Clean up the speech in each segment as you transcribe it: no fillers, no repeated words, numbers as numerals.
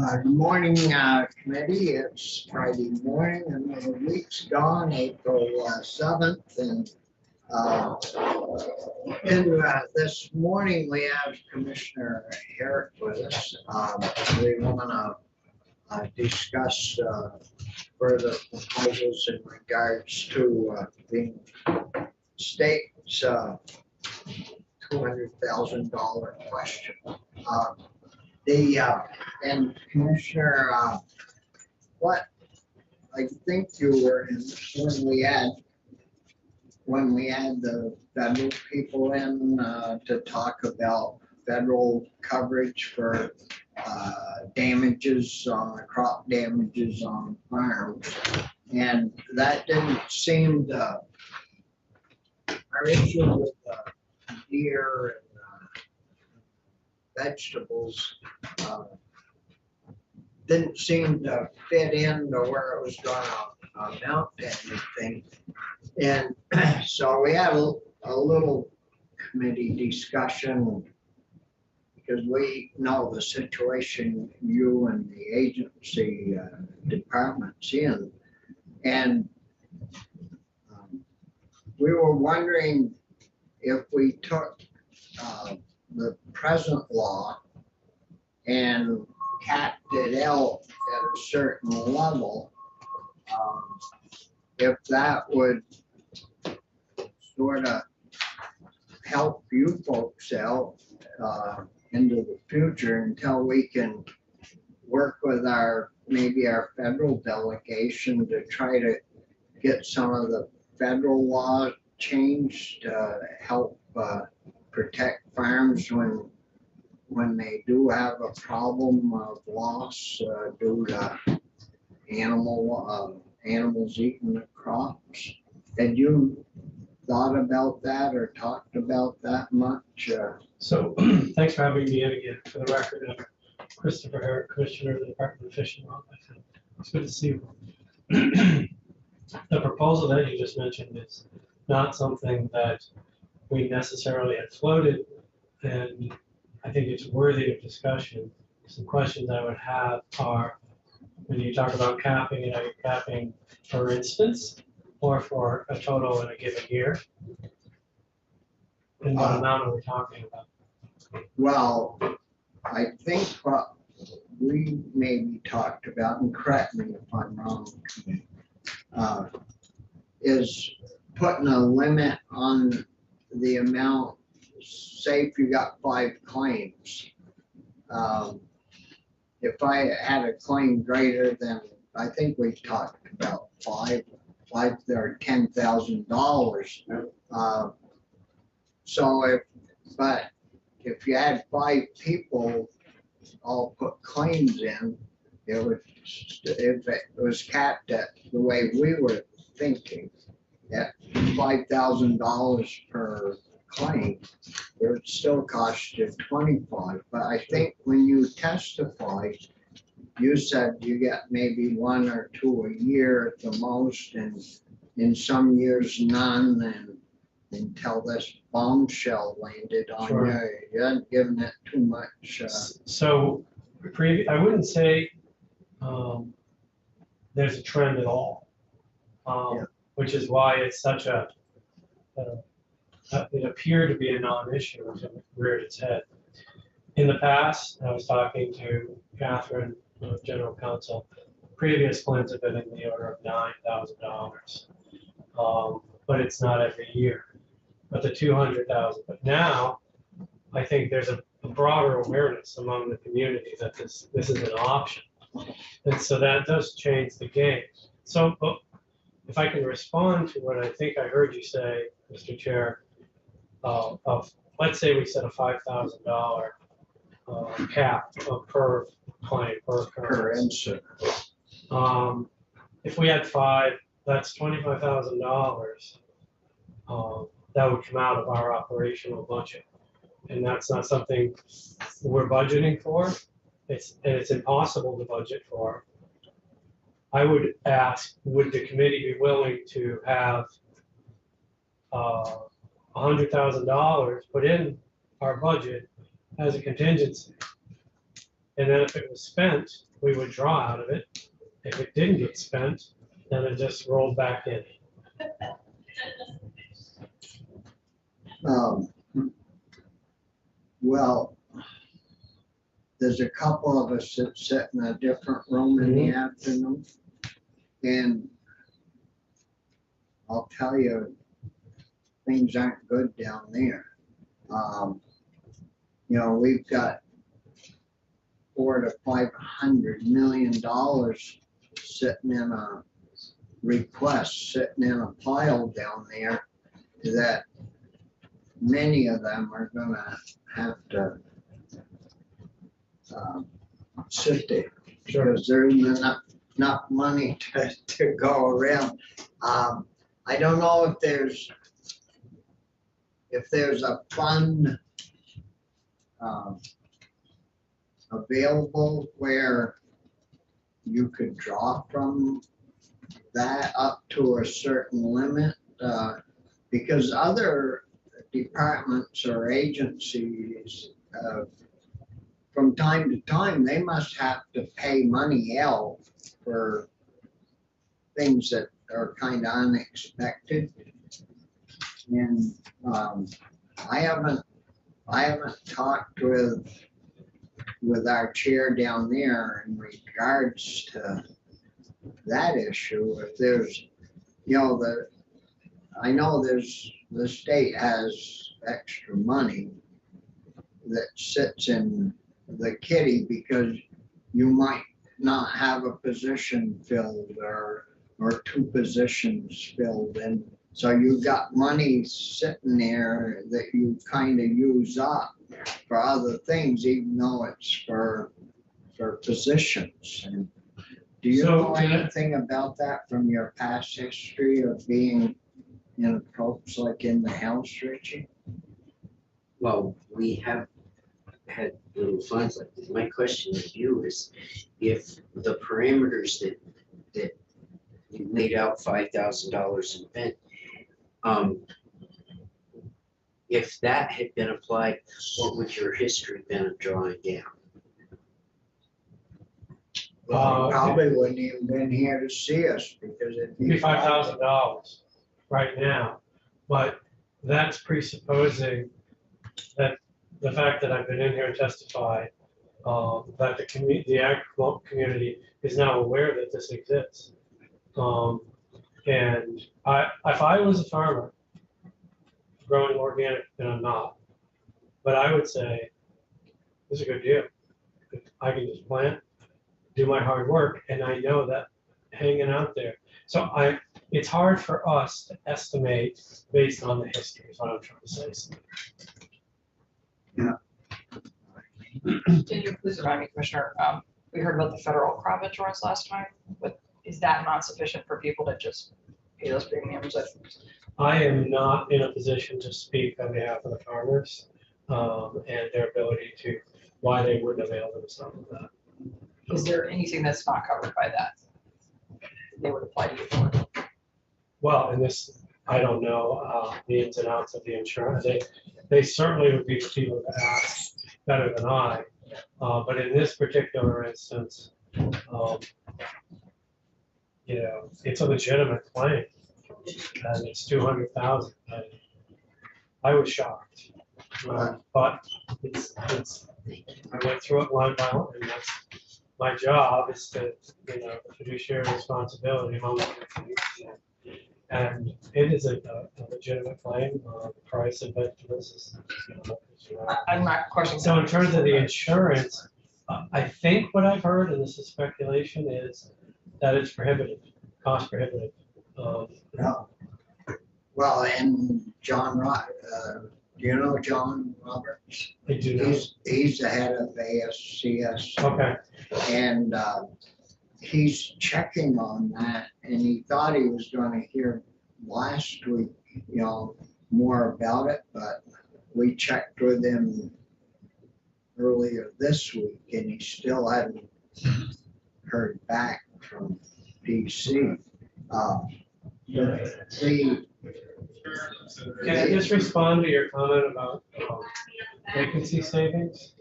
Good morning, committee. It's Friday morning and the week's gone, April 7th. And this morning we have Commissioner Herrick with us. We want to discuss further proposals in regards to the state's $200,000 question. And Commissioner, what I think you were in when we had the federal people in to talk about federal coverage for damages on crop damages on farms, and that didn't seem to our issue with deer and vegetables didn't seem to fit into where it was going to amount to anything. And so we had a little committee discussion because we know the situation you and the agency department's in. And we were wondering if we took the present law and capped it out at a certain level, if that would sort of help you folks out into the future until we can work with maybe our federal delegation to try to get some of the federal law changed to help protect farms when they do have a problem of loss due to animals eating the crops. Had you thought about that or talked about that much? So thanks for having me in again. For the record, I'm Christopher Herrick, Commissioner of the Department of Fish and Wildlife. It's good to see you. The proposal that you just mentioned is not something that we necessarily had floated, and I think it's worthy of discussion. Some questions I would have are, when you talk about capping it, are you capping for instance or for a total in a given year? And what amount are we talking about? Well, I think what we maybe talked about, and correct me if I'm wrong, is putting a limit on the amount. Say if you got 5 claims, if I had a claim greater than, I think we talked about five or $10,000. So if you had 5 people all put claims in, if it was capped at the way we were thinking, at $5,000 per claim, it would still cost you $25. But I think when you testified, you said you get maybe 1 or 2 a year at the most, and in some years none, and until this bombshell landed on you, you hadn't given it too much. So I wouldn't say there's a trend at all, which is why it's such it appeared to be a non-issue until it reared its head. In the past, I was talking to Catherine, General Counsel, previous claims have been in the order of $9,000, but it's not every year. But the 200,000. But now, I think there's a broader awareness among the community that this is an option, and so that does change the game. So, if I can respond to what I think I heard you say, Mr. Chair, of let's say we set a $5,000 cap per claim per occurrence. If we had 5, that's $25,000. That would come out of our operational budget, and that's not something we're budgeting for. It's impossible to budget for. I would ask, would the committee be willing to have $100,000 put in our budget as a contingency? And then if it was spent, we would draw out of it. If it didn't get spent, then it just rolled back in. Well, there's a couple of us that sit in a different room in the afternoon. And I'll tell you, things aren't good down there. You know, we've got $400 to $500 million sitting in a request, sitting in a pile down there that many of them are gonna have to sit there. Because there's enough money to go around. I don't know if there's a fund available where you could draw from that up to a certain limit, because other departments or agencies, from time to time, they must have to pay money out for things that are kind of unexpected. And I haven't talked with our chair down there in regards to that issue. If there's, you know, I know the state has extra money that sits in the kitty because you might not have a position filled or two positions filled, and so you've got money sitting there that you kind of use up for other things, even though it's for positions. And do you know anything about that from your past history of being in folks like in the House, Richie? Well, we have had little funds like this. My question to you is, if the parameters that you laid out $5,000 in event, if that had been applied, what would your history been of drawing down? Well, you probably wouldn't even been here to see us because it'd Be $5,000 right now, but that's presupposing that the fact that I've been in here and testified, that the agricultural community is now aware that this exists. And if I was a farmer growing organic, and I'm not, but I would say this is a good deal. I can just plant, do my hard work, and I know that hanging out there. So it's hard for us to estimate based on the history, is what I'm trying to say. Can you please remind me, Commissioner, we heard about the federal crop insurance last time, but is that not sufficient for people to just pay those premiums? I am not in a position to speak on behalf of the farmers and their ability to, why they wouldn't avail themselves of that. Is there anything that's not covered by that? They would apply to you for? Well, in this, I don't know the ins and outs of the insurance. They certainly would be people to ask better than I. But in this particular instance, you know, it's a legitimate claim, and it's 200,000. I was shocked, but it's. I went through it line by line, and that's my job is to, you know, fiduciary responsibility among other things. And it is a legitimate claim. The price of vegetables is, I'm not questioning. So in terms of the insurance, I think what I've heard, and this is speculation, is that it's prohibitive, cost prohibitive. Well, and John, do you know John Roberts? I do know. He's the head of ASCS. Okay. And he's checking on that, and he thought he was going to hear last week, you know, more about it, but we checked with him earlier this week, and he still hadn't heard back from DC. Can I just respond to your comment about vacancy savings?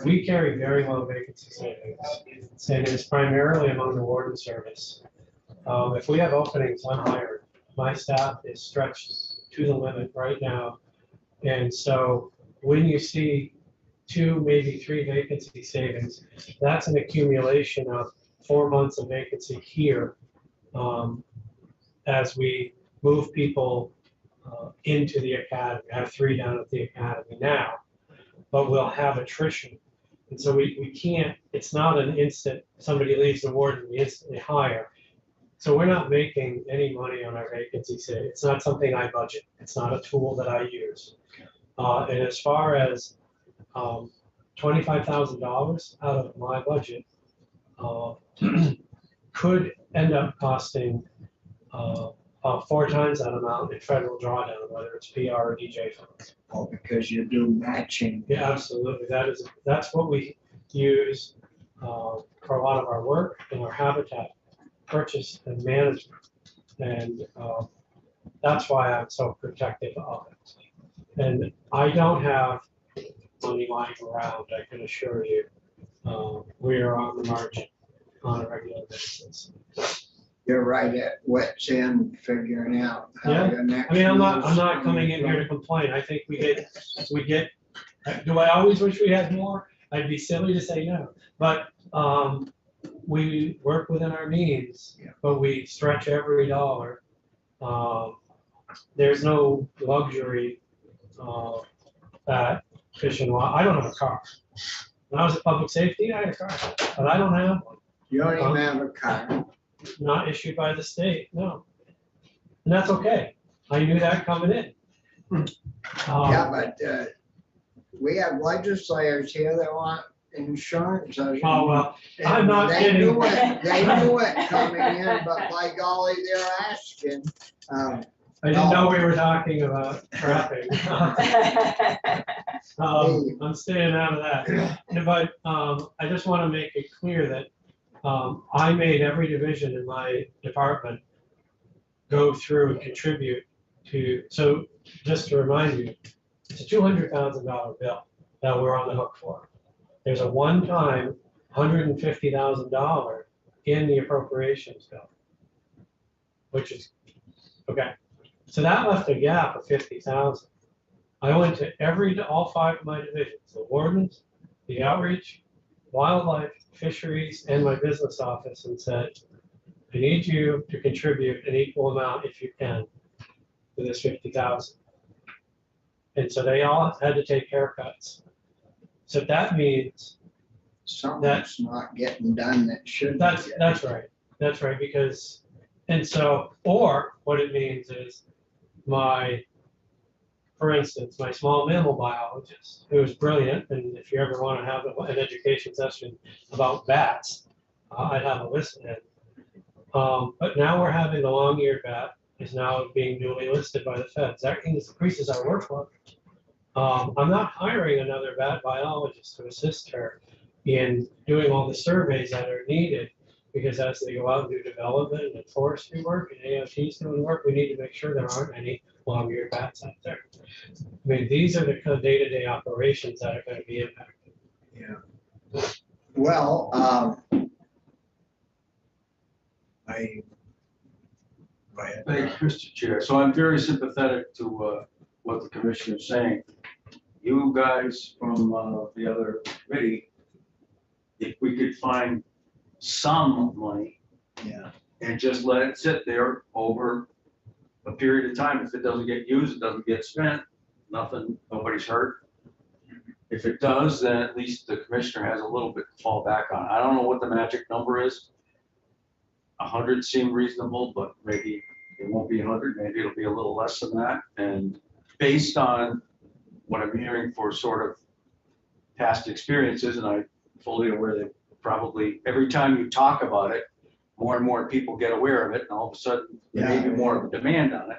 We carry very low vacancy savings, and it's primarily among the warden service. If we have openings, I'm hired. My staff is stretched to the limit right now. And so when you see 2, maybe 3 vacancy savings, that's an accumulation of 4 months of vacancy here as we move people into the academy. I have 3 down at the academy now, but we'll have attrition. And so we can't, it's not an instant, somebody leaves the warden, we instantly hire. So we're not making any money on our vacancy savings. It's not something I budget. It's not a tool that I use. And as far as $25,000 out of my budget could end up costing 4 times that amount in federal drawdown, whether it's PR or DJ funds. Oh, because you do matching. Yeah, absolutely. That's what we use for a lot of our work in our habitat purchase and management. And that's why I'm so protective of it. And I don't have money lying around, I can assure you. We are on the margin on a regular basis. You're right at wet's end figuring out how Yeah. your next. I mean, I'm not move's coming in here to complain. I think we get, do I always wish we had more? I'd be silly to say no, but we work within our means, Yeah. but we stretch every dollar. There's no luxury at Fish and Wildlife. I don't have a car. When I was at public safety, I had a car, but I don't have one. You don't even have a car. Not issued by the state, no. And that's okay. I knew that coming in. Yeah, but we have legislators here that want insurance. Oh, well, I'm not They kidding. knew it, they knew it coming in, but by golly, they're asking. I didn't know we were talking about traffic. I'm staying out of that. But I just want to make it clear that I made every division in my department go through and contribute to, so just to remind you, it's a $200,000 bill that we're on the hook for. There's a one-time $150,000 in the appropriations bill, which is, okay. So that left a gap of 50,000. I went to all 5 of my divisions, the wardens, the outreach, wildlife, fisheries, and my business office, and said, I need you to contribute an equal amount if you can to this 50,000. And so they all had to take haircuts. So that means Something's not getting done that should. that's right. That's right, because, and so, or what it means is for instance, my small mammal biologist, who is brilliant, and if you ever want to have an education session about bats, I'd have a listen in. But now we're having the long-eared bat is now being duly listed by the feds. That increases our workload. I'm not hiring another bat biologist to assist her in doing all the surveys that are needed, because as they go out and do development and forestry work and AOT's doing work, we need to make sure there aren't any long-eared bats out there. I mean, these are the kind of day-to-day operations that are going to be impacted. Yeah. Well, go ahead. Thank you, Mr. Chair. So I'm very sympathetic to what the commissioner is saying. You guys from the other committee, if we could find some money Yeah. and just let it sit there over a period of time. If it doesn't get used, it doesn't get spent, nothing, nobody's hurt. If it does, then at least the commissioner has a little bit to fall back on. I don't know what the magic number is. 100 seemed reasonable, but maybe it won't be 100, maybe it'll be a little less than that. And based on what I'm hearing for sort of past experiences, and I'm fully aware that probably every time you talk about it, more and more people get aware of it, and all of a sudden there may be more of a demand on it.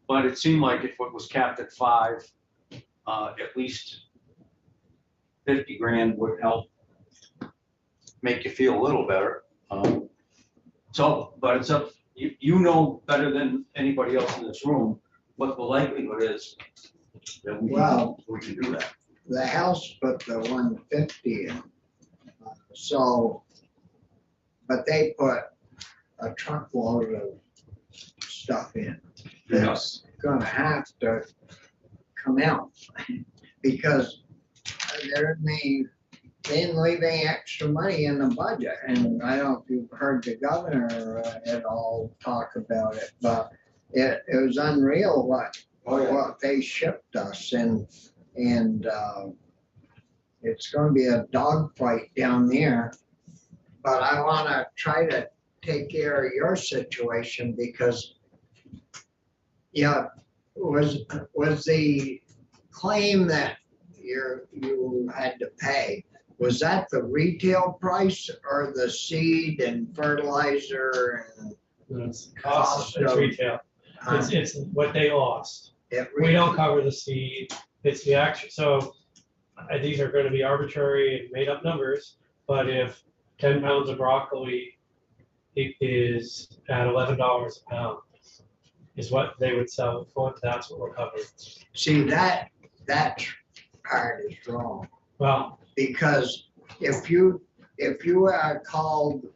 But it seemed like if it was capped at 5, at least 50 grand would help make you feel a little better. But it's up, you know better than anybody else in this room what the likelihood is that we can do that. the House put the 150 in. So, but they put a truckload of stuff in. That's gonna have to come out because they didn't leave any extra money in the budget. And I don't know if you've heard the governor at all talk about it, but it was unreal what they shipped us and it's gonna be a dogfight down there. But I wanna try to take care of your situation because was the claim that you had to pay, was that the retail price or the seed and fertilizer and It's cost, it's retail. It's what they lost. it We don't cover the seed. It's the actual, so these are gonna be arbitrary and made up numbers, but if 10 pounds of broccoli is at $11 a pound, is what they would sell it for, that's what we're covering. See, that part is wrong, Well, because if you called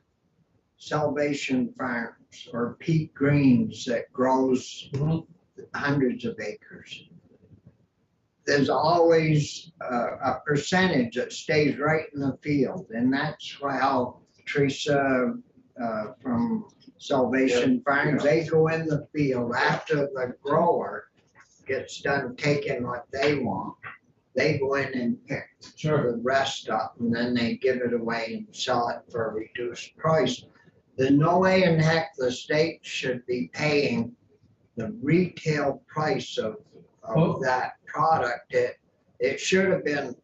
Salvation Farms or Pete Greens that grows hundreds of acres, there's always a percentage that stays right in the field, and that's how Teresa from Salvation Farms, they go in the field after the grower gets done taking what they want. They go in and pick sure, the rest up, and then they give it away and sell it for a reduced price. There's no way in heck the state should be paying the retail price of that product. It should have been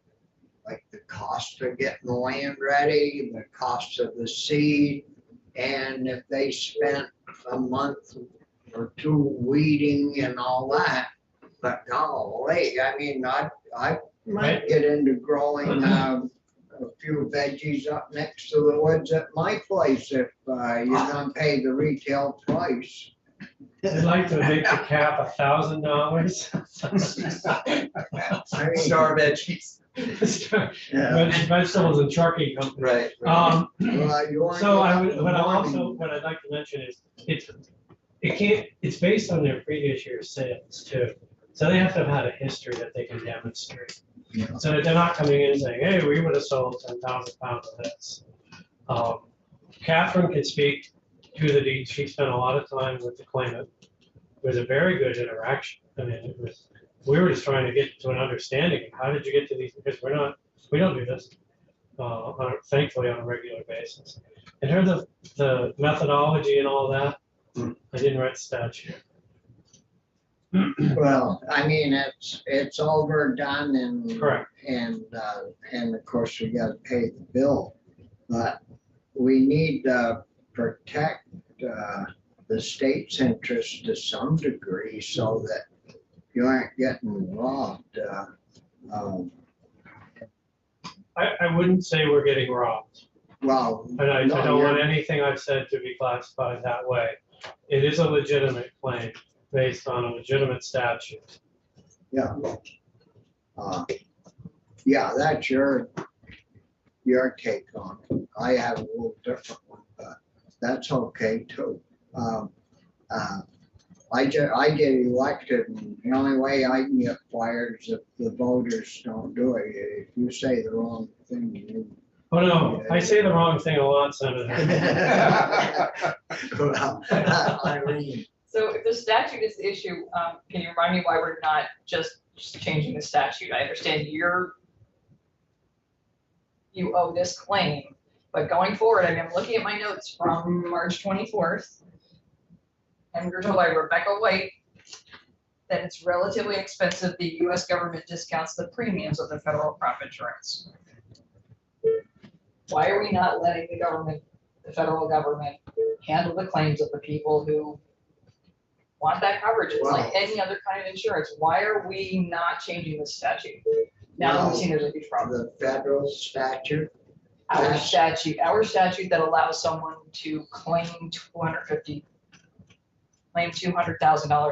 like the cost of getting the land ready, the cost of the seed, and if they spent a month or two weeding and all that. But golly, I mean, I might get into growing a few veggies up next to the woods at my place if you're gonna pay the retail price. I'd like to make the cap $1,000. I mean, Star veggies. yeah, Vegetables and trucking company. Right. well, you want So I to would, get what I the also, money. what I'd like to mention is, it's based on their previous year's sales too. So they have to have had a history that they can demonstrate. Yeah. So that they're not coming in and saying, hey, we would have sold 10,000 pounds of this. Catherine can speak to the deed. She spent a lot of time with the claimant. It was a very good interaction. I mean, we were just trying to get to an understanding of how did you get to these, because we don't do this, thankfully on a regular basis. In terms of the methodology and all that, I didn't write the statute. Well, I mean, it's overdone and. Correct. And of course, we gotta pay the bill, but we need to protect, the state's interest to some degree so that you aren't getting robbed. I wouldn't say we're getting robbed. Well. And I no, don't want you're- anything I've said to be classified that way. It is a legitimate claim based on a legitimate statute. Yeah. Yeah, that's your take on it. I have a little different one, but that's okay too. I get elected, and the only way I can get fired is if the voters don't do it. If you say the wrong thing, you. Oh, no, I say the wrong thing a lot, Senator. Well, Irene, So if the statute is the issue, can you remind me why we're not just changing the statute? I understand you owe this claim, but going forward, I mean, I'm looking at my notes from March 24th. And we're told by Rebecca White that it's relatively expensive. The US government discounts the premiums of the federal crop insurance. Why are we not letting the federal government handle the claims of the people who want that coverage? It's like any other kind of insurance. Why are we not changing the statute? Now that we've seen there's a huge problem. the federal statute. Our statute that allows someone to claim $200,000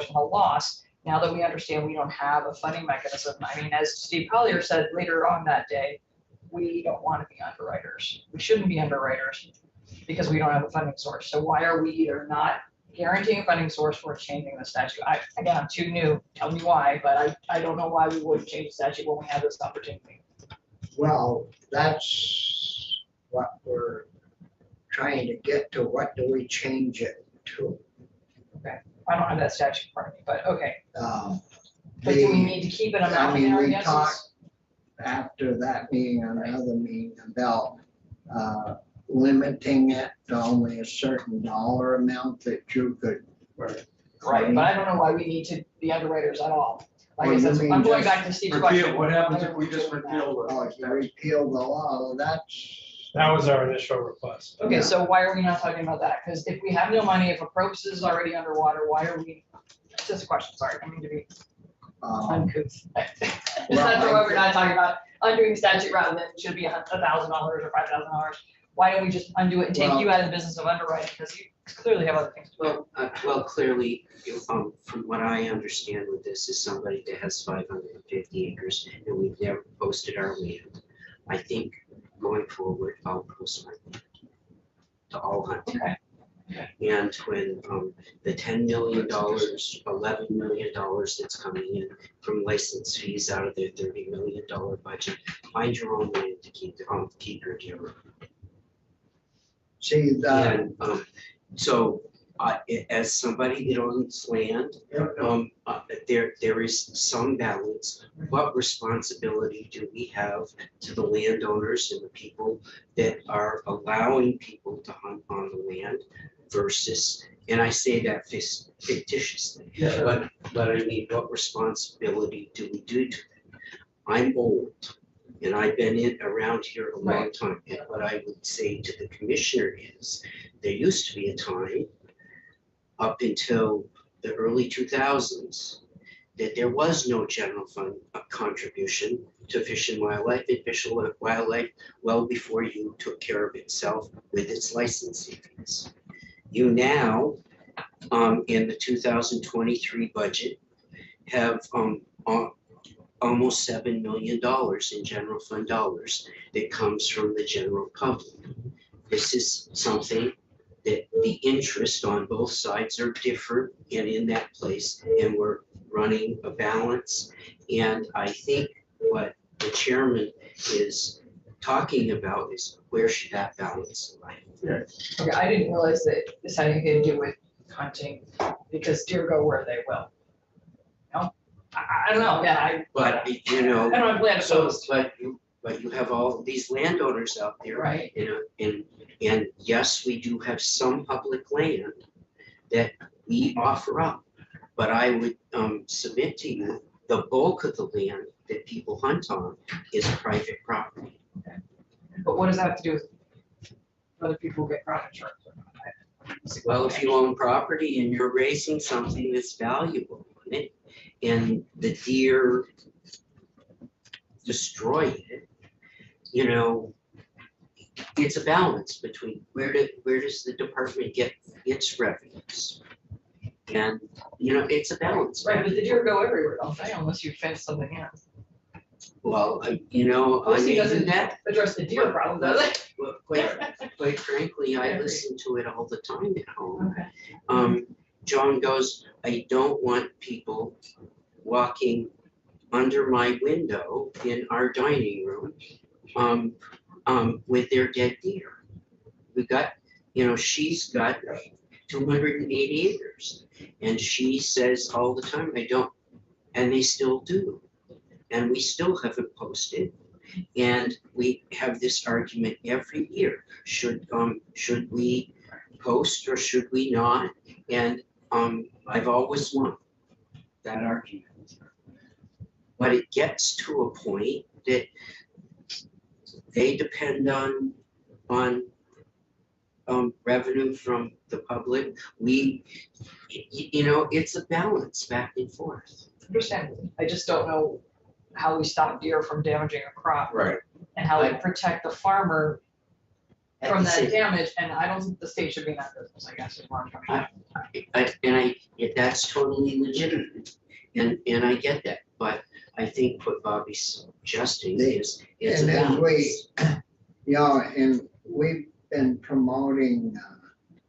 from a loss now that we understand we don't have a funding mechanism, I mean, as Steve Collier said later on that day, we don't want to be underwriters. We shouldn't be underwriters because we don't have a funding source. So why are we either not guaranteeing a funding source or changing the statute? Again, I'm too new, tell me why, but I don't know why we wouldn't change the statute when we have this opportunity. Well, that's what we're trying to get to. What do we change it to? I don't have that statute in front of me, but okay. But do we The- need to keep an I amount mean, there, I we guess? talked after that meeting, or another meeting, about limiting it to only a certain dollar amount that you could. Right. Right, but I don't know why we need to be underwriters at all. Like I Well, you said, mean I'm going just back to Steve's question. Repeal, what happens Why if are we just doing that? repeal Oh, if you repeal the law, well, that's. That was our initial request. Okay, so why are we not talking about that? Because if we have no money, if a Apropos is already underwater, why are we, just a question, sorry, I mean to be uncouth. That's why we're not talking about undoing the statute rather than should be $1,000 or $5,000. Why don't we just undo it and take you out of the business of underwriting? Because you clearly have other things to do. Well, clearly, from what I understand with this is somebody that has 550 acres and we've never posted our land. I think going forward, I'll post my land to all hunters. Okay. And when the $10 million, $11 million that's coming in from license fees out of their $30 million budget, find your own land to keep your deer. See, that, And so as somebody that owns land, there is some balance. What responsibility do we have to the landowners and the people that are allowing people to hunt on the land versus, and I say that fictitiously, but I mean, what responsibility do we do to them? I'm old and I've been around here a long time. And what I would say to the commissioner is, there used to be a time up until the early 2000s, that there was no general fund contribution to Fish and Wildlife, and Fish and Wildlife well before you took care of itself with its licensing fees. You now, in the 2023 budget, have almost $7 million in general fund dollars that comes from the general public. This is something that the interest on both sides are different and in that place, and we're running a balance. And I think what the chairman is talking about is where should that balance lie? Okay, I didn't realize that this had anything to do with hunting because deer go where they will. No, I don't know, yeah, But you know, I don't have land so opposed, but you have all these landowners out there, right? you know, and yes, we do have some public land that we offer up. But I would submit to you, the bulk of the land that people hunt on is private property. But what does that have to do with whether people get crop insurance or not? Well, if you own property and you're raising something that's valuable, and the deer destroy it, you know, it's a balance between where does the department get its revenues? And, you know, it's a balance. Right, but the deer go everywhere, don't they, unless you fence something in. Well, you know, I Lucy mean, doesn't address the deer problem, does it? well, quite frankly, I listen to it all the time at home. Okay. John goes, I don't want people walking under my window in our dining room with their dead deer. We got, you know, she's got 280 acres and she says all the time, I don't, and they still do. And we still haven't posted. And we have this argument every year. Should we post or should we not? And I've always won that argument. But it gets to a point that they depend on revenue from the public. You know, it's a balance back and forth. Understandable. I just don't know how we stop deer from damaging a crop Right. and how we protect the farmer from that It's- damage, and I don't think the state should be in that business, I guess, is where I'm coming from. that's totally legitimate. And I get that, but I think what Bobby's suggesting is, it's a And as balance. and we've been promoting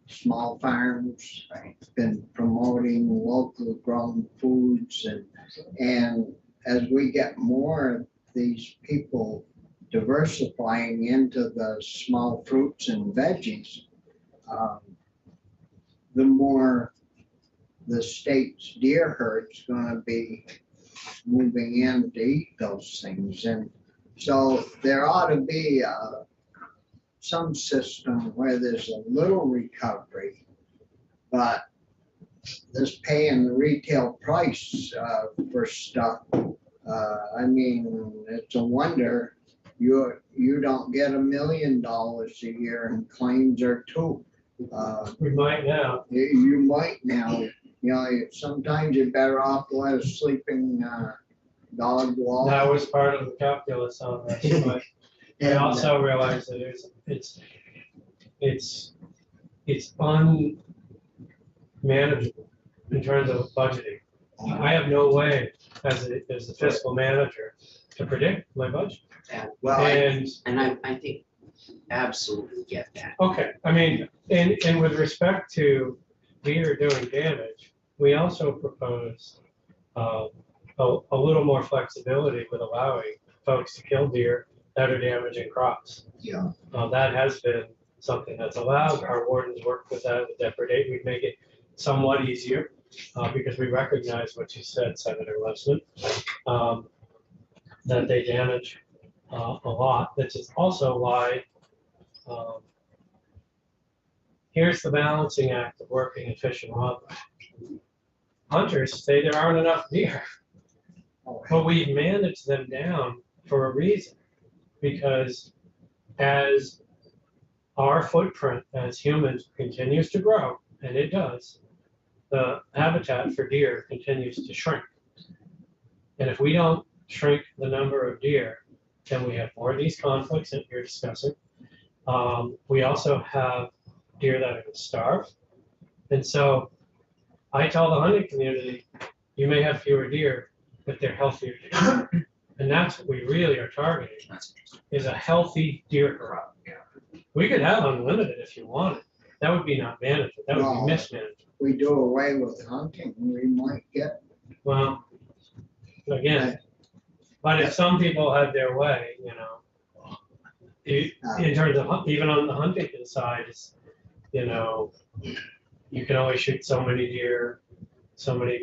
small farms, been promoting local grown foods, and as we get more of these people diversifying into the small fruits and veggies, the more the state's deer herd's gonna be moving in to eat those things. And so there ought to be some system where there's a little recovery, but this paying the retail price for stuff, I mean, it's a wonder you don't get $1 million a year in claims or two. We might now. You might now, sometimes you're better off to let a sleeping dog walk. That was part of the calculus on this, but I also realized that it's unmanageable in terms of budgeting. I have no way as the fiscal manager to predict my budget. Well, And, I think absolutely get that. okay, I mean, and with respect to deer doing damage, we also proposed a little more flexibility with allowing folks to kill deer that are damaging crops. Yeah. That has been something that's allowed. Our wardens work with that, with depredate. We make it somewhat easier because we recognize what you said, Senator Lessman, that they damage a lot. This is also why here's the balancing act of working in fish and wildlife. Hunters say there aren't enough deer, but we've managed them down for a reason, because as our footprint as humans continues to grow, and it does, the habitat for deer continues to shrink. And if we don't shrink the number of deer, then we have more of these conflicts that you're discussing. We also have deer that are going to starve. And so I tell the hunting community, you may have fewer deer, but they're healthier deer. And that's what we really are targeting, is a healthy deer crop. We could have unlimited if you wanted. That would be not management, that would No. be mismanagement. We do away with hunting, we might get. Well, again, but if some people had their way, in terms of, even on the hunting side, it's, you can only shoot so many deer, so many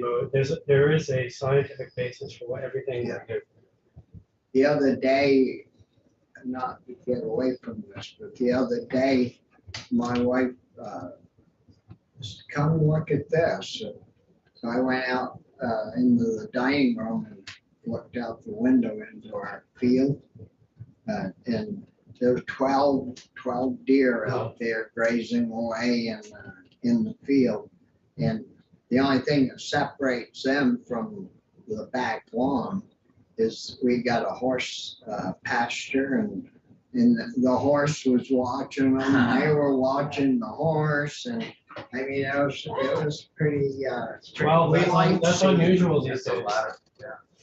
there is a scientific basis for everything we do. The other day, not to get away from this, but the other day, my wife said, come look at this. So I went out into the dining room and looked out the window into our field. And there were 12 deer out there grazing away in the field. And the only thing that separates them from the back lawn is we got a horse pasture, and the horse was watching them, and they were watching the horse, and I mean, it was pretty. Well, we like that's seeing- unusual these days.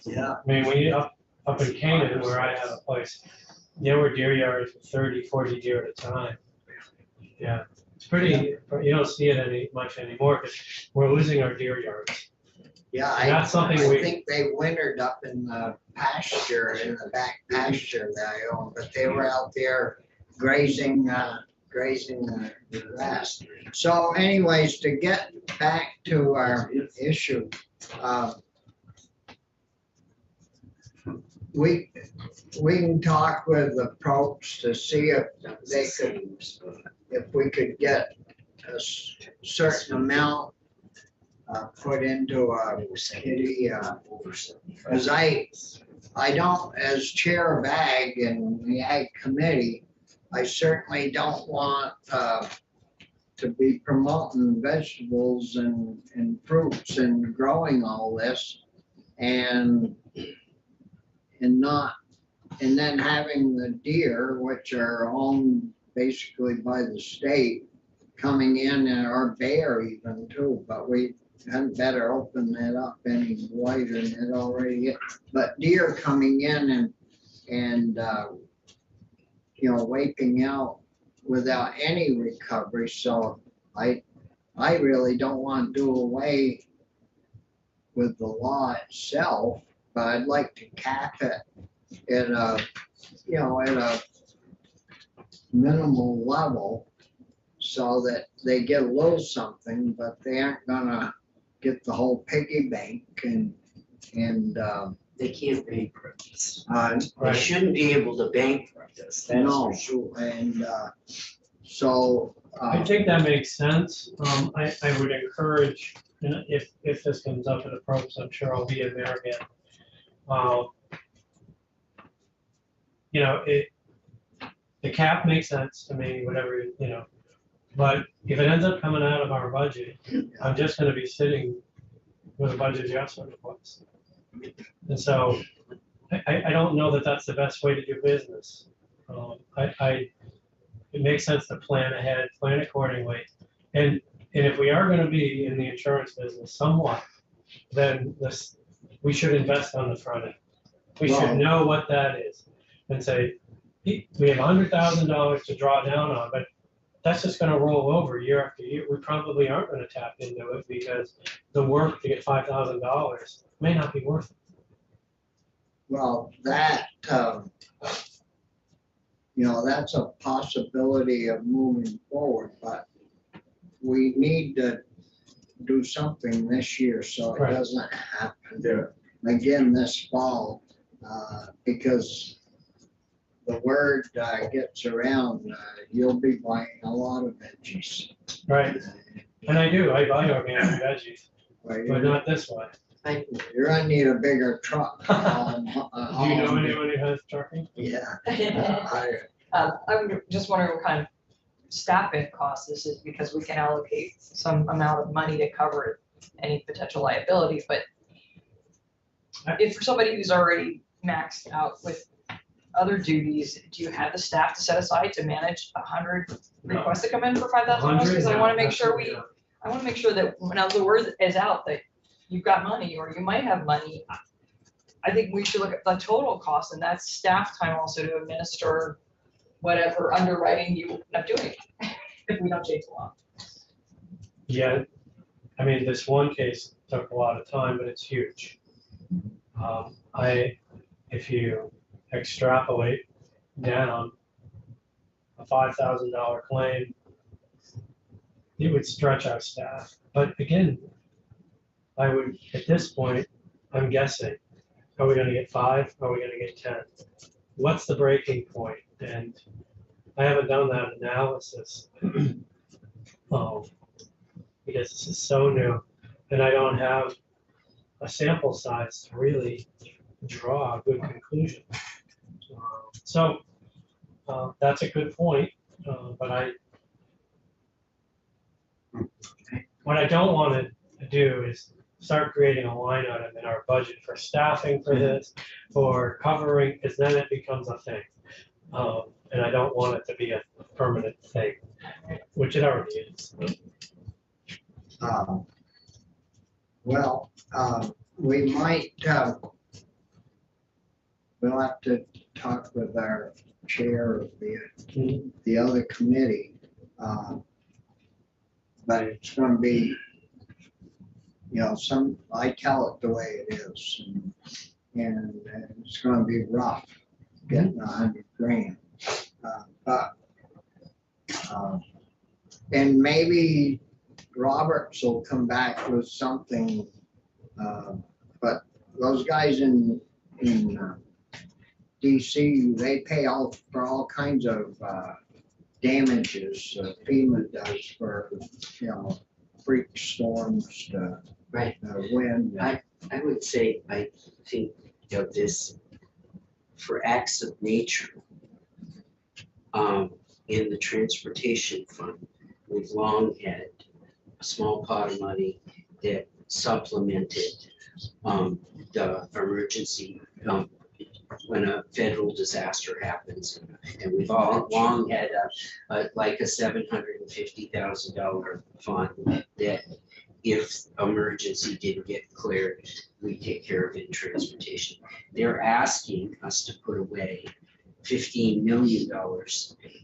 Yeah. I mean, when you up in Canaan, where I have a place, there were deer yards with 30, 40 deer at a time. Yeah, it's pretty, you don't see it much anymore, because we're losing our deer yards. Yeah, And that's something I think they wintered up in the pasture, in the back pasture that I own, but they were out there grazing the grass. So anyways, to get back to our issue, we can talk with the folks to see if they could, if we could get a certain amount put into a kitty, because I don't, as chair of ag and the ag committee, I certainly don't want to be promoting vegetables and fruits and growing all this and then having the deer, which are owned basically by the state, coming in, and our bear even too, but we hadn't better open that up any wider than it already is. But deer coming in and, wiping out without any recovery, so I really don't want to do away with the law itself, but I'd like to cap it at a minimal level so that they get a little something, but they aren't gonna get the whole piggy bank and, They can't bankrupt us. They Right. shouldn't be able to bankrupt us, that's No. for sure. and, so. I think that makes sense. I would encourage, if this comes up at approach, I'm sure I'll be in there again. The cap makes sense to me, whatever, but if it ends up coming out of our budget, I'm just gonna be sitting with a budget adjustment request. And so I don't know that that's the best way to do business. It makes sense to plan ahead, plan accordingly. And if we are gonna be in the insurance business somewhat, then we should invest on the front end. We should Well- know what that is and say, we have $100,000 to draw down on, but that's just gonna roll over year after year. We probably aren't gonna tap into it because the work to get $5,000 may not be worth it. Well, that's a possibility of moving forward, but we need to do something this year so it Right. doesn't happen again this fall, because the word gets around, you'll be buying a lot of veggies. Right, and I do, I buy organic veggies, Well, but not this way. You're gonna need a bigger truck. Do you know anyone who has trucking? Yeah. I'm just wondering what kind of staffing cost this is, because we can allocate some amount of money to cover any potential liability, but if for somebody who's already maxed out with other duties, do you have the staff to set aside to manage 100 No. requests that come in for $5,000? Because I want to make sure that when the word is out that you've got money or you might have money, I think we should look at the total cost, and that's staff time also to administer whatever underwriting you end up doing if we don't change the law. Yeah, I mean, this one case took a lot of time, but it's huge. If you extrapolate down a $5,000 claim, it would stretch our staff. But again, at this point, I'm guessing, are we gonna get 5? Are we gonna get 10? What's the breaking point? And I haven't done that analysis. Because this is so new, and I don't have a sample size to really draw a good conclusion. So that's a good point, but what I don't want to do is start creating a line item in our budget for staffing for this, for covering, because then it becomes a thing. And I don't want it to be a permanent thing, which it already is. We might, we'll have to talk with our chair of the other committee. But it's gonna be, I tell it the way it is, and it's gonna be rough getting 100 grand. And maybe Roberts will come back with something, but those guys in DC, they pay for all kinds of damages. FEMA does for, freak storms, Right. wind. I would say, I think of this for acts of nature. In the transportation fund, we've long had a small pot of money that supplemented the emergency when a federal disaster happens. And we've all long had like a $750,000 fund that if emergency didn't get cleared, we take care of it in transportation. They're asking us to put away $15 million,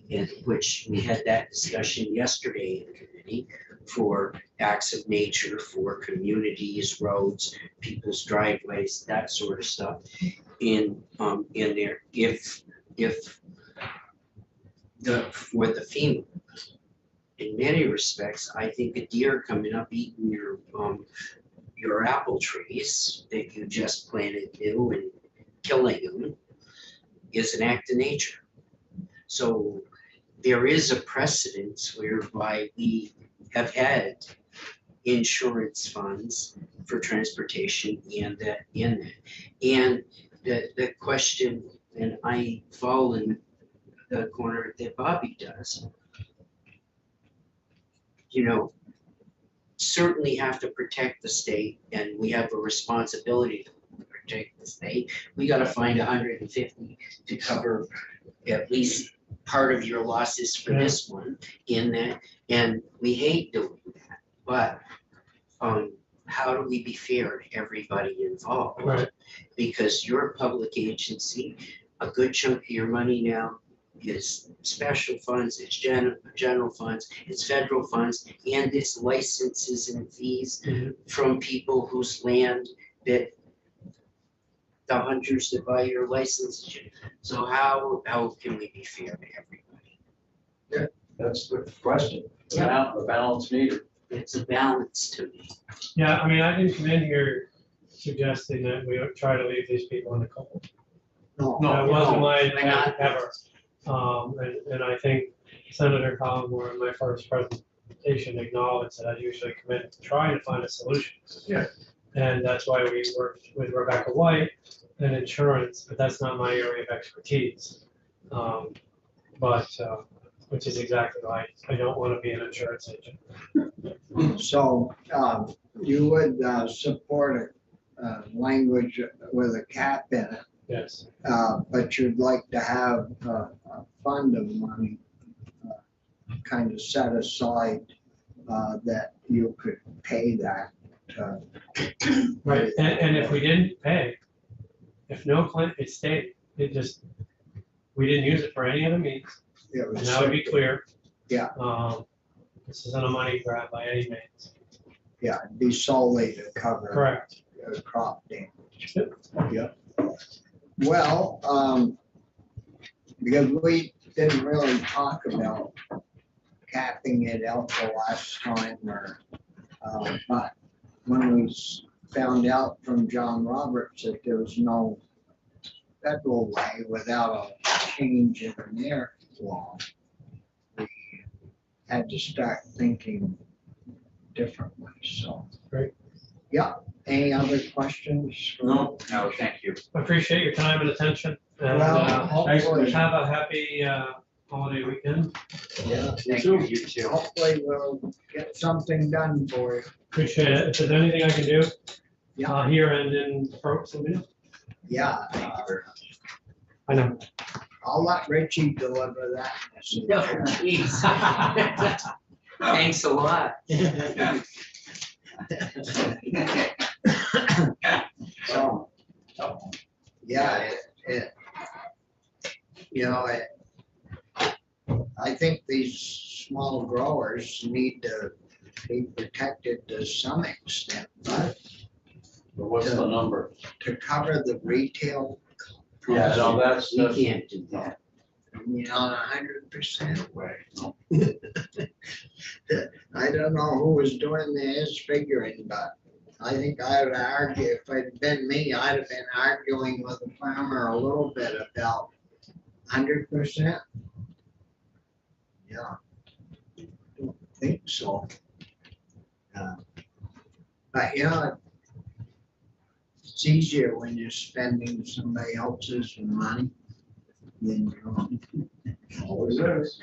in which we had that discussion yesterday in committee, for acts of nature, for communities, roads, people's driveways, that sort of stuff. In there, if for the FEMA. In many respects, I think a deer coming up eating your apple trees that you just planted new and killing them is an act of nature. So there is a precedence whereby we have had insurance funds for transportation and that in that. And the question, and I fall in the corner that Bobby does, you know, certainly have to protect the state, and we have a responsibility to protect the state. We gotta find 150 to cover at least part of your losses for this one in that, and we hate doing that, but how do we be fair to everybody involved? Right. Because you're a public agency, a good chunk of your money now is special funds, it's general funds, it's federal funds, and it's licenses and fees from people whose land that the hunters that buy your license. So how can we be fair to everybody? That's the question. Yeah. The balance needed. It's a balance to me. Yeah, I mean, I didn't come in here suggesting that we try to leave these people in the cold. No, That wasn't my we're not. intent ever. And I think Senator Collmore in my first presentation acknowledged that I usually commit to trying to find a solution. Yeah. And that's why we worked with Rebecca White and insurance, but that's not my area of expertise. Which is exactly right. I don't want to be an insurance agent. so, you would, support a language with a cap in it, Yes. but you'd like to have a fund of money kind of set aside that you could pay that. Right, and if we didn't pay, if no claim, it stayed, we didn't use it for any other means, It and was that would be clear. Yeah. This isn't a money grab by any means. Yeah, it'd be solely to cover Correct. crop damage. Yep. Well, because we didn't really talk about capping it out the last time, but when we found out from John Roberts that there was no federal way without a change in their law, we had to start thinking differently, so. Great. Yeah, any other questions? No, thank you. I appreciate your time and attention, and Well, hopefully- have a happy holiday weekend. Yeah, Thank you, you too. hopefully we'll get something done for you. Appreciate it. If there's anything I can do Yeah. here and in Throat, let me know. Yeah, I know. I'll let Richie deliver that. No, geez. Thanks a lot. So, yeah, I think these small growers need to be protected to some extent, but What's the number? to cover the retail. Yeah, no, that's, We can't do that. Not 100%. I don't know who was doing this figuring, but I think I would argue, if it'd been me, I'd have been arguing with the farmer a little bit about 100%. Yeah. Don't think so. But it's easier when you're spending somebody else's money than your own. always is.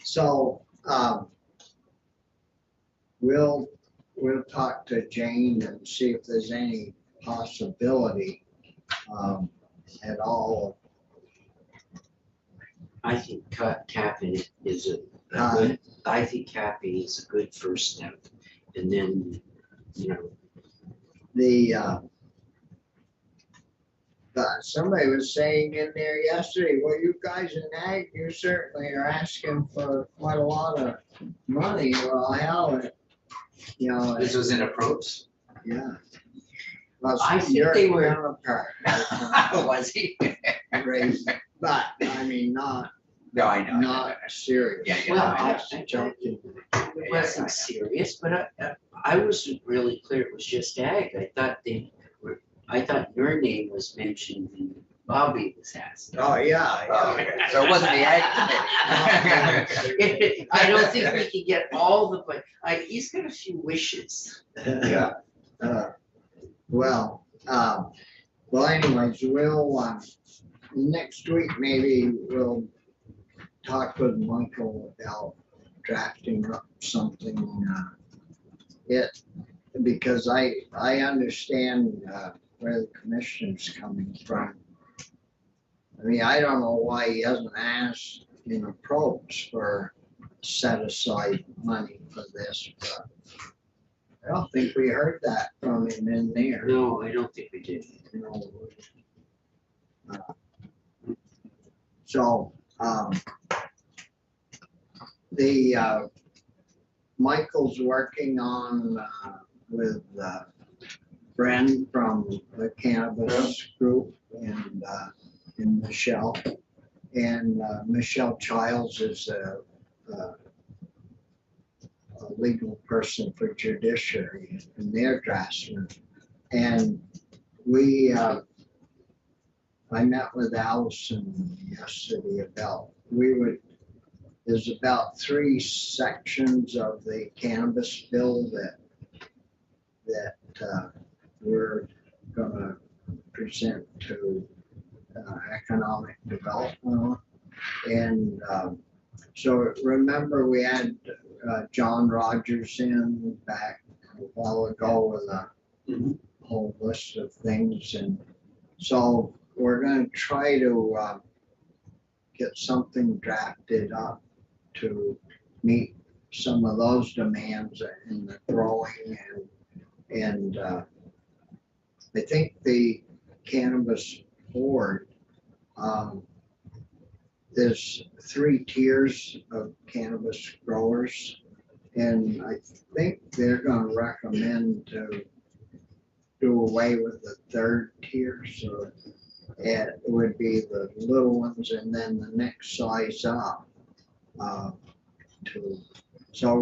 So, we'll talk to Jane and see if there's any possibility, at all. I think capping it is a Uh, good, I think capping is a good first step. And then, you know, Somebody was saying in there yesterday, well, you guys in ag, you certainly are asking for quite a lot of money. Well, hell, you know, This was in approach. yeah. Well, I think your they were- counterpart Was he? raised, but I mean, not No, I know. not serious. Yeah, yeah. well, I know. I Joking. it wasn't serious, but I wasn't really clear it was just ag. I thought your name was mentioned when Bobby was asked. Oh, yeah, Oh, yeah. okay. So it wasn't the ag committee. I don't think we could get all the, but he's got a few wishes. Yeah. Well, anyways, we'll, next week, maybe we'll talk with Michael about drafting up something, because I understand, where the commission's coming from. I mean, I don't know why he hasn't asked in approach for set aside money for this, but I don't think we heard that from him in there. No, I don't think we did. No. So, Michael's working on, with, Bren from the cannabis group and Michelle. And, Michelle Childs is a legal person for judiciary and their draftsman. And I met with Allison yesterday about, there's about 3 sections of the cannabis bill that we're gonna present to economic development. And so remember we had John Rogers in back a while ago with a whole list of things. And so we're gonna try to get something drafted up to meet some of those demands in the growing and I think the cannabis board, there's 3 tiers of cannabis growers. And I think they're gonna recommend to do away with the 3rd tier, so it would be the little ones and then the next size up. So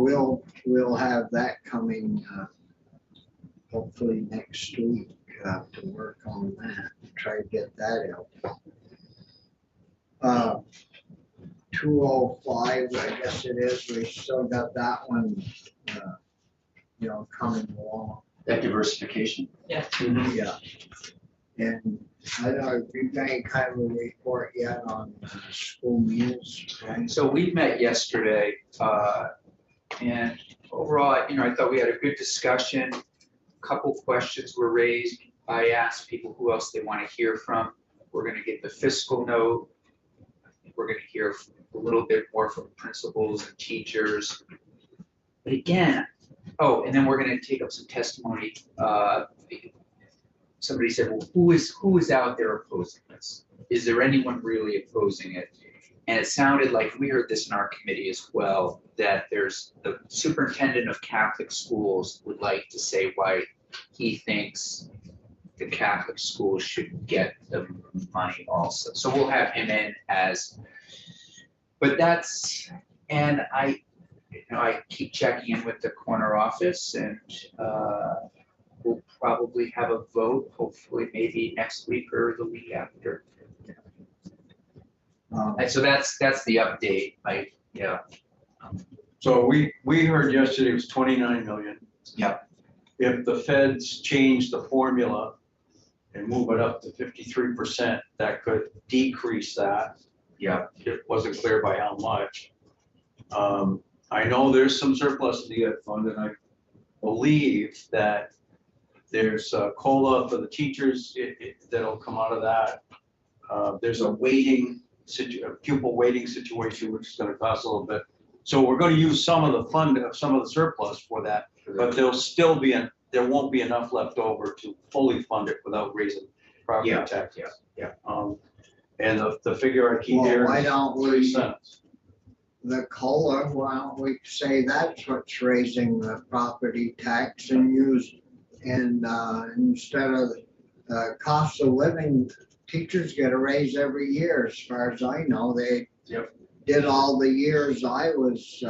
we'll have that coming, hopefully next week, to work on that, try to get that out. 205, I guess it is, we still got that one, coming along. That diversification. Yeah. And I don't know, if you've any kind of a report yet on school meals, right? So we met yesterday, and overall, I thought we had a good discussion. Couple questions were raised. I asked people who else they want to hear from. We're going to get the fiscal note. We're going to hear a little bit more from principals and teachers. But again, and then we're going to take up some testimony. Somebody said, well, who is out there opposing this? Is there anyone really opposing it? And it sounded like, we heard this in our committee as well, that there's the superintendent of Catholic schools would like to say why he thinks the Catholic schools should get the money also. So we'll have him in and I keep checking in with the corner office, and we'll probably have a vote, hopefully maybe next week or the week after. And so that's the update. So we heard yesterday it was 29 million. Yep. If the feds change the formula and move it up to 53%, that could decrease that. Yeah. It wasn't clear by how much. I know there's some surplus in the ed fund, and I believe that there's a COLA for the teachers that'll come out of that. There's a pupil waiting situation, which is going to cost a little bit. So we're going to use some of the surplus for that but there won't be enough left over to fully fund it without raising property Yeah, taxes. yeah. And the figure I keep Well, hearing why is don't 3 we- cents. The COLA, why don't we say that's what's raising the property tax and use, and, instead of, cost of living, teachers get a raise every year, as far as I know, they Yep. did all the years I was,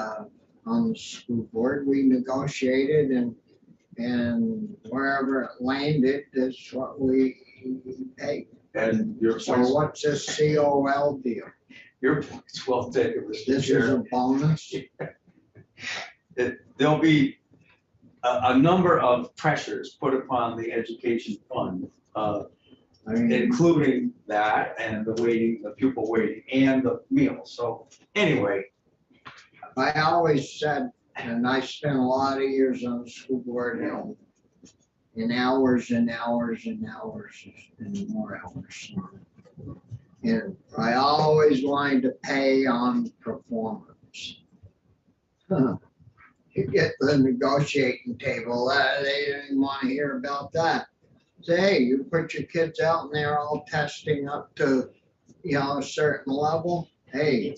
on the school board, we negotiated and wherever it landed is what we paid. And your So point's, what's this COL deal? your point's well taken, Mr. This is Chair. a bonus? There'll be a number of pressures put upon the education fund, I mean, including that and the waiting, the pupil waiting and the meals. So anyway, I always said, and I spent a lot of years on the school board, you know, in hours and hours and hours and more hours. And I always wanted to pay on performance. Huh. You get the negotiating table, they didn't want to hear about that. Say, hey, you put your kids out and they're all testing up to, you know, a certain level, hey,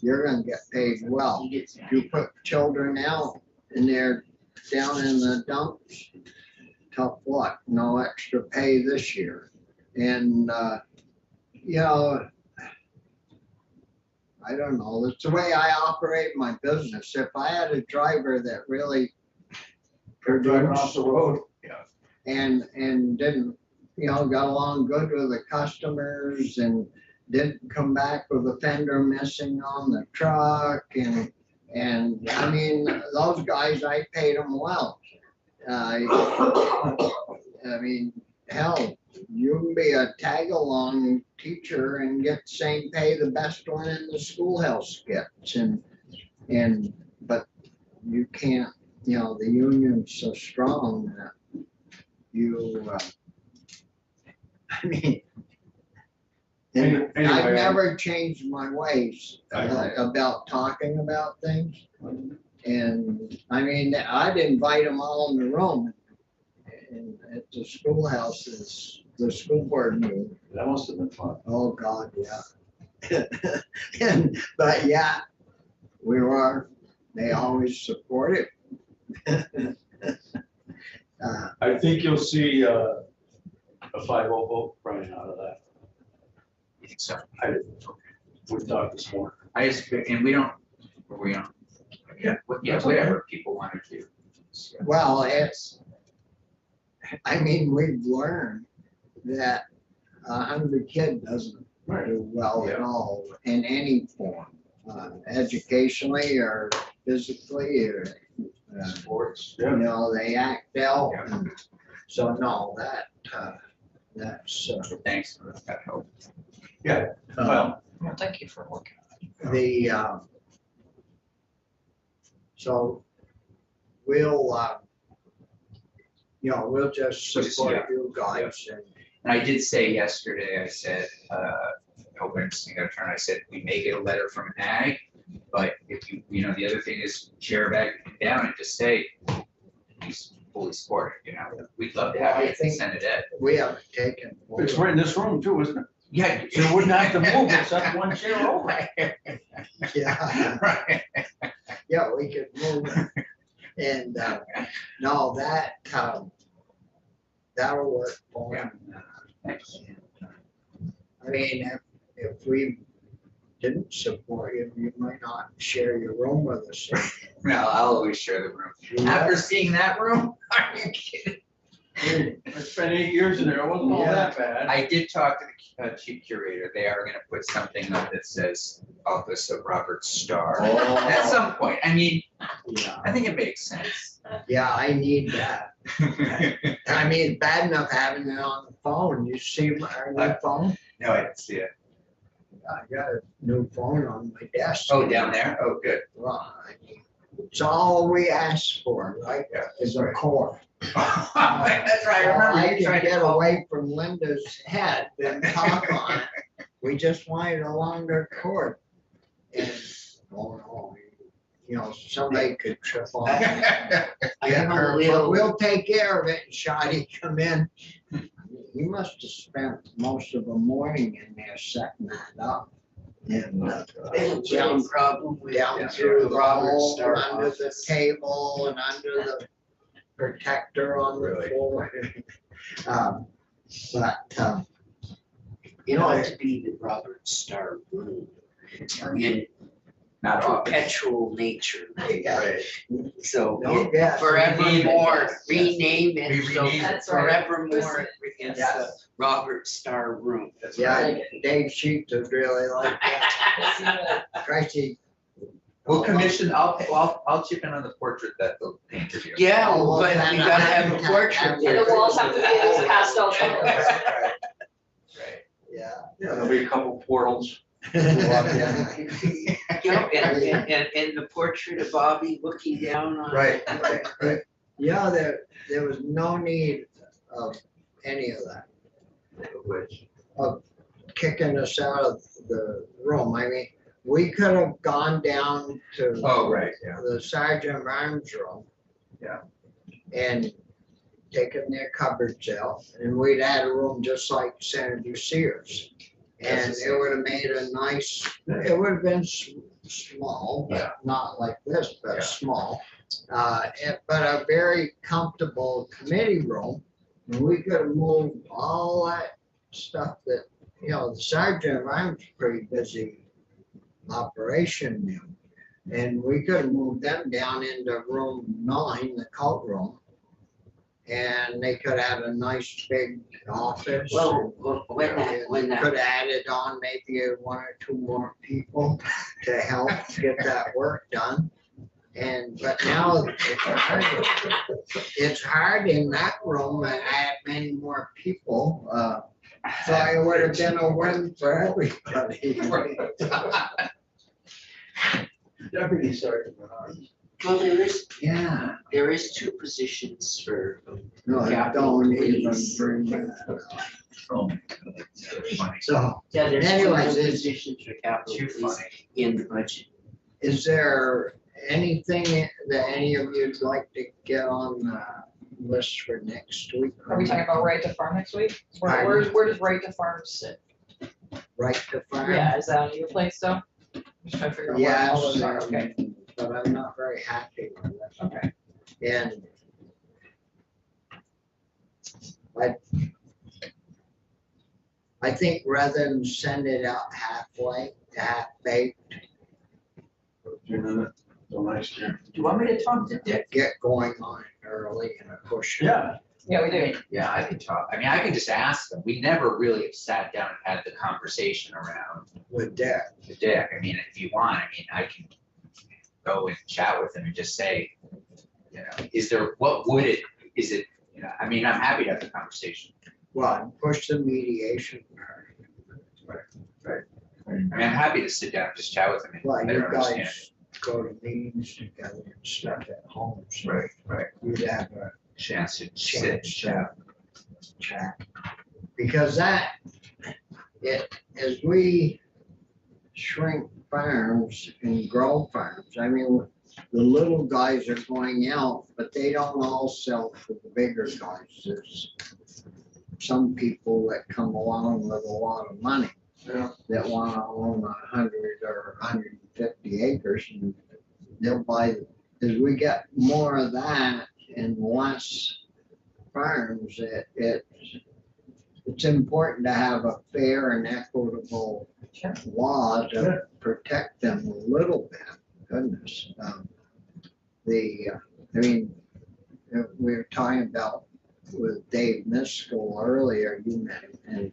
you're gonna get paid well. You put children out and they're down in the dumps, tough luck, no extra pay this year. And, you know, I don't know, it's the way I operate my business. If I had a driver that really driving off produced the road. and didn't, you know, got along good with the customers and didn't come back with a fender missing on the truck and I mean, those guys, I paid them well. I mean, hell, you can be a tag-along teacher and get the same pay the best one in the schoolhouse gets but you can't, you know, the union's so strong that you, I mean, and Anyway, I've never changed my ways I know. about talking about things. And I mean, I'd invite them all in the room and at the schoolhouses, the school board meeting. That must have been fun. Oh, God, yeah. But yeah, we were, they always supported. I think you'll see a 5-0 vote running out of that. You think so? We talked this morning. I just, and we don't, yeah, whatever people want to do. Well, I mean, we've learned that a hungry kid doesn't do well at all in any form, educationally or physically or, Sports. you know, they act out. And so no, that's, Thanks for that help. Well, Well, thank you for looking. the, so we'll, you know, we'll just support you guys and And I did say yesterday, I said, hope I understand that turn, I said, we may get a letter from Ag, but if you know, the other thing is chair back down and just say, he's fully supported, you know, we'd love to have I you think- send it in. we haven't taken. it's right in this room too, isn't it? Yeah. So you wouldn't have to move except one chair over. Yeah, Right. yeah, we could move. And, no, that'll work for him. Thanks. I mean, if we didn't support you, you might not share your room with us. No, I'll always share the room. After seeing that room, are you kidding? I spent 8 years in there, it wasn't all that bad. I did talk to the chief curator. They are gonna put something up that says Office of Robert Starr. At some point, I mean, Yeah, I think it makes sense. yeah, I need that. I mean, bad enough having it on the phone. You see my new phone? No, I didn't see it. I got a new phone on my desk. Oh, down there? Oh, good. Well, I mean, it's all we ask for, right? Yeah. Is a core. That's right, I remember I you tried can to get call. away from Linda's head and talk on it. We just wanted a longer cord. And, oh no, somebody could trip on. I Get have a her, but little, we'll take care of it, and Shotty come in. He must have spent most of the morning in there setting that up. And little problem with down through the Robert hole, Starr under the office. table and under the protector on the Really? floor. But, It ought to be the Robert Starr room in Not office. perpetual nature. Right. So don't get. forevermore, yes, yes. rename it, We so rename it. That's right. forevermore, it's the Yes. Robert Starr room. That's Yeah, right. Dave Sheets would really like that. Christy. We'll commission, I'll chip in on the portrait that they'll paint of you. Yeah, Oh, well, but then we gotta have a I- portrait. And the walls have to be a pastel color. Right. Yeah. There'll be a couple portals. You know, and the portrait of Bobby looking down on. Right, right. Yeah, there was no need of any of that, Which, kicking us out of the room. I mean, we could have gone down to oh, right, yeah. the sergeant of arms room. Yeah. And taken their cupboards out, and we'd had a room just like Senator Sears. And That's the it same. would have made a nice, it would have been small, Yeah. but not like this, Yeah. but small. But a very comfortable committee room. And we could have moved all that stuff that, the sergeant of arms pretty busy operation now. And we could have moved them down into room 9, the cult room. And they could have a nice big office. Well, when And that, could have added on maybe 1 or 2 more people to help get that work done. But now it's hard in that room to add many more people. So it would have been a win for everybody. Deputy Sergeant at Arms. well, Yeah, 2 positions for, no, don't even bring that up. Oh, that's funny. So yeah, there's 2 Anyways, it's positions for capital Too police funny. in the budget. is there anything that any of you'd like to get on the list for next week? Are we talking about right to farm next week? Pardon? Where does right to farm sit? Right to farm? Yeah, is that on your place still? Just trying to figure out where Yes, all those are, okay, but I'm not very happy with it. okay. And I think rather than send it out halfway, half-baked, So nice, yeah. Do you want me to talk to Dick? get going on it early and push it. Yeah. Yeah, we do. Yeah, I can talk. I mean, I can just ask them. We never really have sat down and had the conversation around With Dick. the Dick. I mean, if you want, I can go and chat with him and just say, is it, I'm happy to have the conversation. Well, push the mediation part. I'm happy to sit down and just chat with him and Well, better you understand. guys go to meetings together and stuff at home. So Right. you'd have a Chance to sit and chance chat. to chat. Because as we shrink farms and grow farms, I mean, the little guys are going out, but they don't all sell for the bigger guys. There's some people that come along with a lot of money. Yeah. That want to own 100 or 150 acres, and they'll buy, as we get more of that and less farms, it's important to have a fair and equitable Sure. law to protect them a little bit. Goodness. We were talking about with Dave Miskell earlier, you met him, and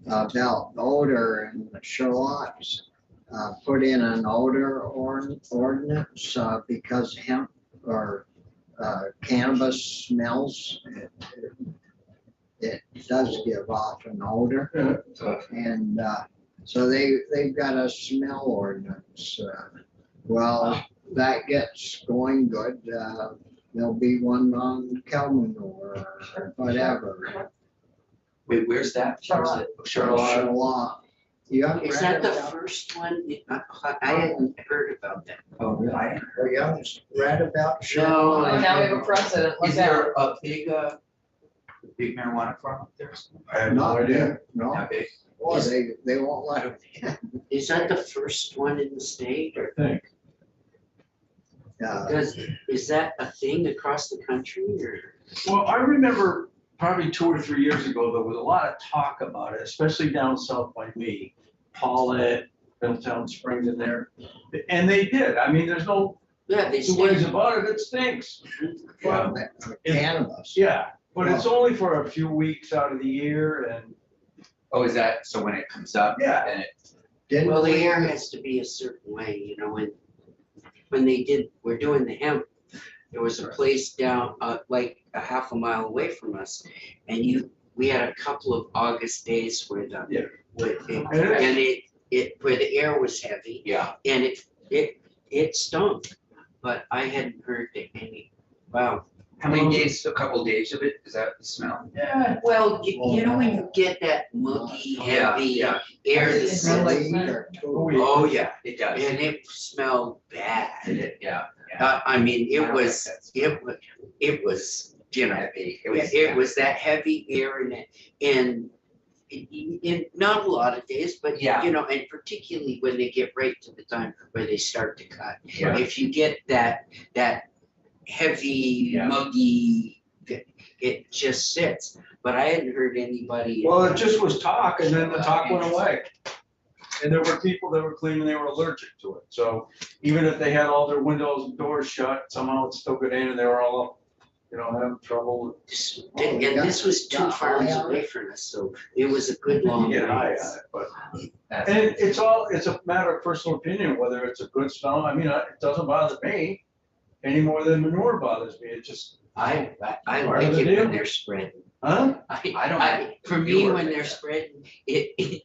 about odor and Charlotte's put in an odor ordinance because hemp or cannabis smells. It does give off an odor. And so they've got a smell ordinance. Well, that gets going good. There'll be one on Kelman or whatever. Wait, where's that? Charlotte. Charlotte. Charlotte. You haven't Is read that the about, first one? I hadn't heard about that. Oh, really? or you haven't read about? No, Oh, now we have a precedent, Is look out. there a big marijuana farm up there? I have no Not idea. there, no. Not big. Well, they won't let them in. Is that the first one in the state or I think. is that a thing across the country or? Well, I remember probably 2 or 3 years ago, there was a lot of talk about it, especially down south by me, Paulette, Middletown Springs in there. And they did. I mean, there's no Yeah, they two ways stand. about it. It stinks. Well, But, cannabis. yeah, but it's only for a few weeks out of the year and, Oh, is that, so when it comes up? Yeah. Then it, Didn't Well, the we- air has to be a certain way, you know, when we're doing the hemp, there was a place down, like a half a mile away from us. And we had a couple of August days where Yeah. where the air was heavy yeah. and it stunk. But I hadn't heard that wow. How many days, a couple days of it, is that the smell? yeah. Well, you know when you get that muggy, heavy Yeah. air that It's sits, like- a week or two. Oh, yeah, it does. and it smelled bad. Yeah. I mean, I it don't was, like that it was, you know, Heavy. it was that heavy air in it. And in not a lot of days, but Yeah. you know, and particularly when they get right to the time where they start to cut. Yeah. If you get that heavy, Yeah. muggy, it just sits. But I hadn't heard anybody. Well, it just was talk and then the talk went away. And there were people that were claiming they were allergic to it. So even if they had all their windows and doors shut, somehow it still got in and they were all, you know, having trouble. And this was 2 got farms high on away from us, so it was a good long You get high ways. on it, but, That's- and it's a matter of personal opinion, whether it's a good smell. I mean, it doesn't bother me any more than manure bothers me. It just, I Part of like the it deal. when they're spreading. huh? I don't For me, manure when like they're that. spreading,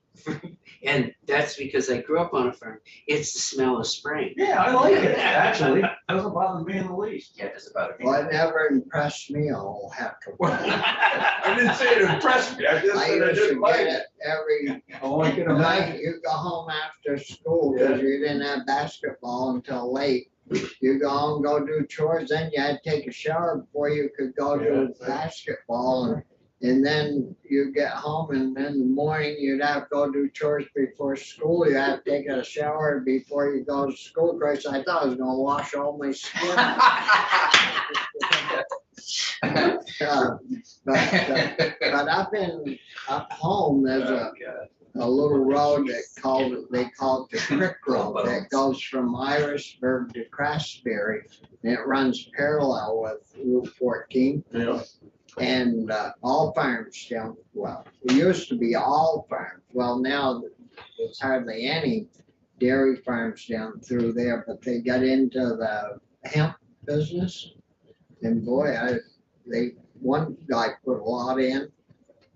and that's because I grew up on a farm, it's the smell of spraying. Yeah, I like it, actually. Doesn't bother me in the least. Yeah, just about Well, it never impressed me a whole heck of a lot. I didn't say it impressed me. I just I said I used didn't to like get it. it every Oh, I can night. imagine. You go home after school because you didn't have basketball until late. You go home, go do chores, then you had to take a shower before you could go do basketball. And then you get home and in the morning you'd have to go do chores before school. You have to take a shower before you go to school. Christ, I thought I was gonna wash all my skin. But I've been up home, there's a little road that they call it the Crick Road that goes from Irisburg to Craftsbury. And it runs parallel with Route 14 Yeah. and all farms down, well, it used to be all farms. Well, now there's hardly any dairy farms down through there, but they got into the hemp business. And boy, one guy put a lot in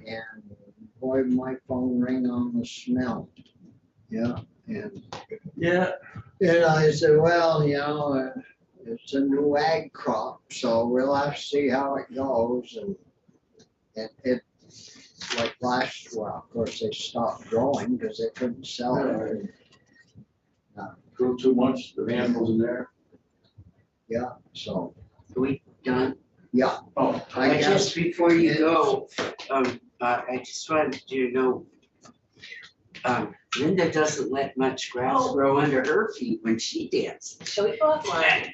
and boy, my phone rang on the smell. Yeah, and, Yeah, I said, well, it's a new ag crop, so we'll have to see how it goes. And it, like well, of course, they stopped growing because they couldn't sell it. grew too much, the animals in there. So, Are we done? yeah, Oh, I guess. Just before you go, I just wanted you to know, Linda doesn't let much grass grow under her feet when she dances. Shall we go offline?